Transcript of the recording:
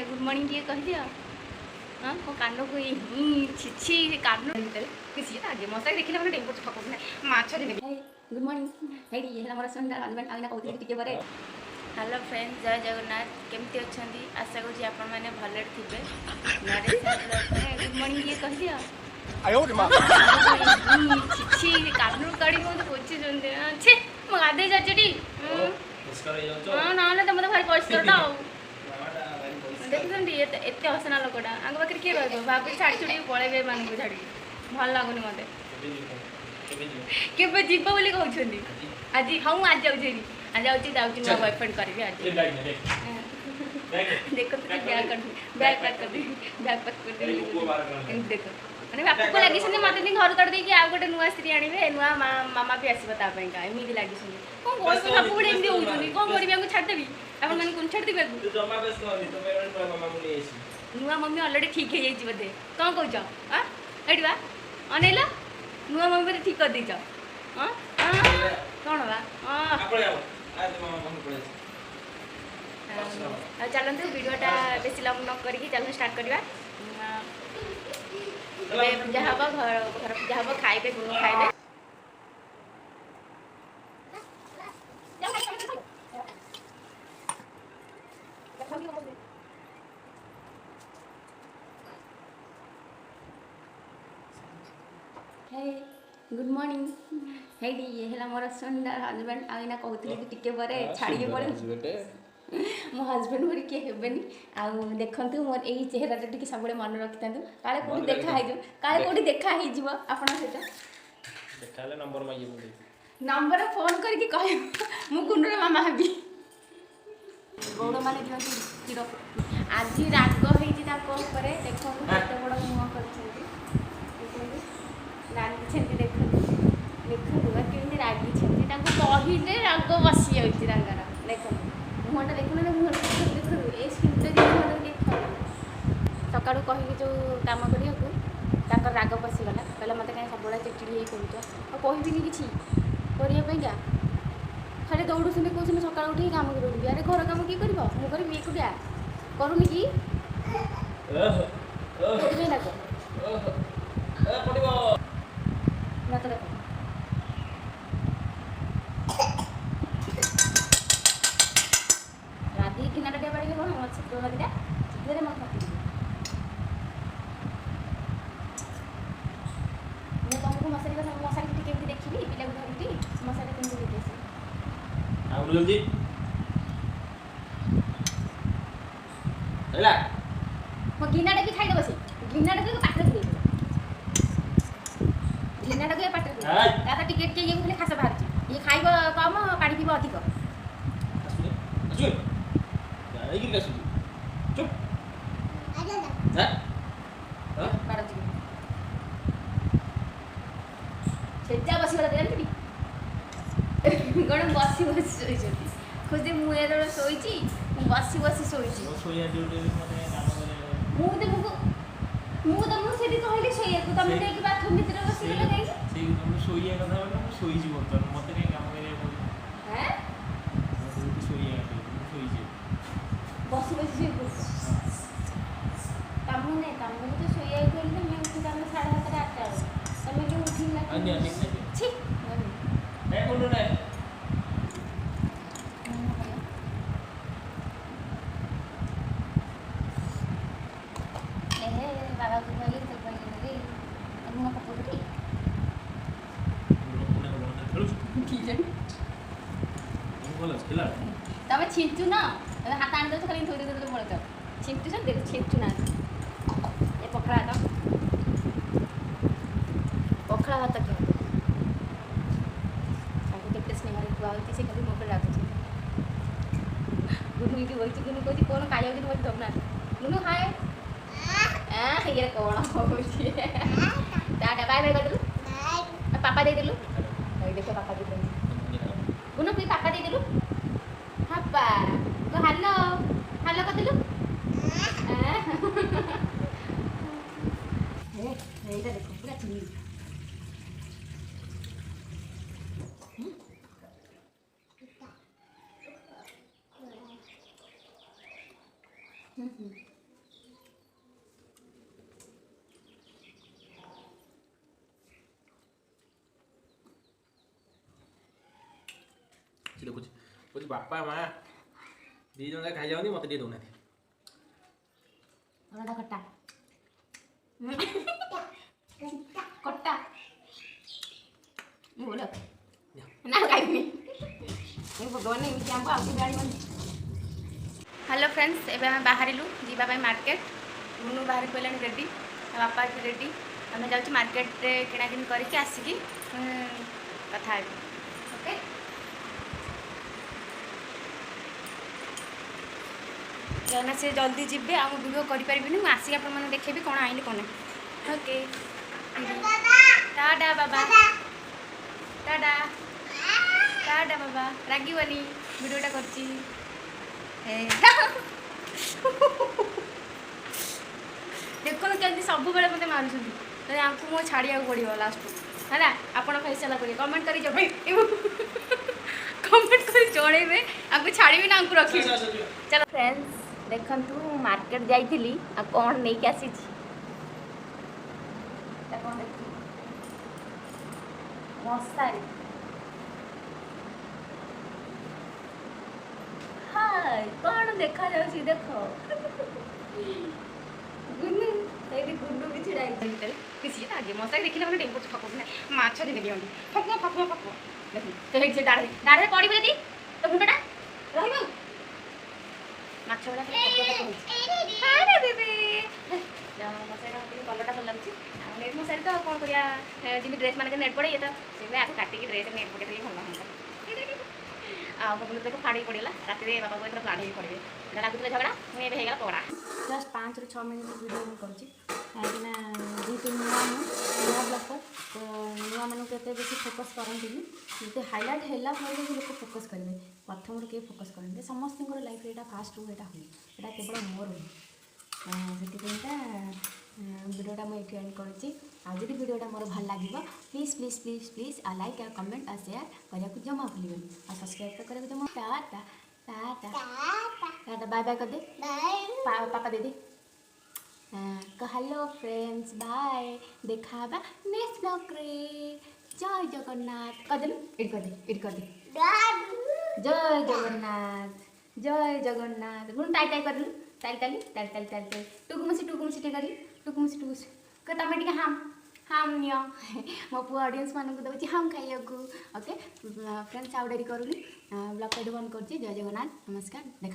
Good morning टे कह दियो। हाँ मो कान को छिछी कान किसी आगे मशा देखिले मैं डेंगू छक माछ गुड मॉर्निंग हेडी है हमर संडा हस्बैंड आइना कहते टिके बरे। हेलो फ्रेंड्स जय जगन्नाथ केमती अच्छा आशा करूँ आपण मैंने भले थे। गुड मॉर्निंग टे कह दियो। छिछी कान काढ़ी मत पोची छे मो गाधे जाचटी ना तो मत भारी परिष्कार देखुं एत हसना लोकटा आग पाखे किए रहा भाभी छाड़ी छुड़ी पलैबे मानक छाड़ी भल लगुनि मत के जीव बोली कहते आज हाँ आज जाऊँ आज जाऊँ नुआ बॉयफ्रेंड करी आज देख बैग पैक कर देख मैंने बापा को लगी मत घर कर देकी आउ गोटे नुआ स्त्री आने नुआ मामा भी आसपाका एमती लगी कौन बस सब गोटे एमती होती कौन करी छाड़देवी आप कौन छाड़देवी नुआ मम्मी अलरेडी ठीक है बोधे कौन कौच हाँ ये बा अनेल नुआ मम्मी ठीक कर देच हाँ कौन बा चलते वीडियोटा बेस लंब न करके चल स्टार्ट करवा पूजा हम घर पूजा हम खाइबे गुनु खाइबे गुड मॉर्निंग हेडी ये है मोर संडा हस्बैंड आइना कहते टिके बरे छाड़ी पड़े मो हस्बैंड मोर किए हेबेनी आउ देखंतु मोर एही चेहराटा टिके सबले मन रखि थांतु काले कोठी देखा हे जो काले कोठी देखा हे जीव आपन सेटा देखाले नंबर माइए मुदे नंबर फोन करके कह मु कुंडर मामा हबी गोड़ माने दियंतु किरो आज राग हेजी ताको ऊपर देखो केते बड़ मुंह करछंती रागी छेंती देखो केमती रागी छेंती कहिले राग बसी जाऊँगी रंगार देखो मुहटा देखो ना मुह देखो ये स्क्रीन देख सका कहि जो कम करा राग पशिगला कहला मत कहीं सब चिड़चिड़ी कर कहबी कि करने खाली दौड़ुस कौन सका उठे कम करूँ अरे घर कम किए कर मुझे एकुटिया करूनी कि मत देख राधी किनारा टे बाड़ी कौन मत चित्र नदीटा चित्रे मत पकड़ मैं तुमको मशारी केमती देखी पिला को धरिकी मशारी केमती देखी आउ जल्दी हैला मो गिनाटा भी खाई दबसी गिनाटा को पाटे दे गिनाटा को पाटे दे दादा टिकेट के ये खाली खासा बाहर ये खाइबो कम पानी पीबो अधिक आसु जाई गिर आसु चुप हां हां बाड़ा जी सेजा बसी वाला देन गण बसी सोई खुद मुझे सोई बसी सोई मुझे कहली शोया तुम बाथरूम भीतर बस शोया कथा शोई मत कहीं काम हैं बसी बसी काम नहीं काम तो शोया मैं उठी काम 7:30 8टा तुम क्यों उठी ना छी नहीं बोलो ना बाबा को बोली तो बोली मुँह पकड़ी तमें छिंचु ना हाथ आनी दे खाली थोड़ी देर पड़े छिंचु सब देख छिंचु ना ये पखड़ा हाथ पखड़ा हाथ के केते स्नेह खुआ होती से खाली मोबाइल लागुଛି गुनु भी बोलती गुनु कहती कौन खाई होती मत दबना गुनु हाय ये कौन होची टाटा बाय बाय कर दलु पापा दे दलु देखो पापा दे दलु गुनु भी पापा दे दलु पापा तो हेलो हेलो कर दलु ए एटा देखो पूरा चुनी बापा माँ दी जन खाई जाऊनी मत दे दौना खट्टा खट्टा बोलो ना खाइबी भगवान एमती आमको आउट गाड़ी हेलो फ्रेंड्स एबे आम बाहर जावाई मार्केट मुनु बाहर पड़े रेडी बापा रेडी आम जाऊँ मार्केट किणाकिणी करके आसिकी कथा ओके कहना से जल्दी जीवे आ वीडियो करें मुझे आसिक आप देखेबी कौन आइली कौन ओके टाटा बाबा टाटा टाटा बाबा रागिबनी वीडियोटा करची देखो केमती सब बेले मत मारुँच आपको मो छाड़िया पड़ो लास्ट है आप फैसला करेंगे कमेंट कर कमेंट कर जड़े आपको छाड़ी ना आपको रखी चलो फ्रेंड्स देखु मार्केट जाइली आ कौन नहीं आसी मशारी हाय कौन देखा जाऊँ देख गुन्नू गुन्नू भी छिड़ा किसी आगे मशारी देखिए मैंने डेंगू फक माछ देने दिखती फक फक फक देख डाढ़े डाढ़े पड़ी यदि तो मुंडा रही माछ गुड़ा कलरटा भल लगे नेट मशारी तो कौन करा जमी ड्रेस मान नेट पड़े ये तो से आगे काटिकी ड्रेस नेट पड़े भल हाँ आपको देखो फाड़ी पड़ा रात बाबा को फाड़ी पड़े लगुला झगड़ा मुझे होगा पगड़ा जस्ट 5 ରୁ 6 मिनट वीडियो मुझे करुँची कहीं जेहतु नुआ ब्लगर तो नुआ मानक बेसी फोकस करती जो हाइलाइट है लोक फोकस करेंगे प्रथम किए फोकस करेंगे समस्त लाइफ यहाँ फास्ट रू यहाँ हुए यहाँ केवल मोर हुए से वीडियोटा मुझे एंड करुँची आज वीडियोटा मोर भल लगे प्लीज प्लीज प्लीज प्लीज आ लाइक आ कमेंट आ शेयर करने को जमा भूलिए आ सब्सक्राइब तो करेंगे जमा tata tata tata bye bye कर दे पापा दे दे हेलो फ्रेंड्स बाय देखा नेक्स्ट ब्लॉग रे जय जगन्नाथ कर दे इट कर दे जय जगन्नाथ गुण टाई टाई कर दे टाई टाई टाई टाई टाई टाई टुकुमुसी करी टुकुमुसी तुम टे हाम हाम नियो मो पु ऑडियंस मानक दउची हाम खाइया को ओके फ्रेंड्स आउ डेरी करूनी ब्लॉग बंद कर जय जगन्नाथ नमस्कार देखा।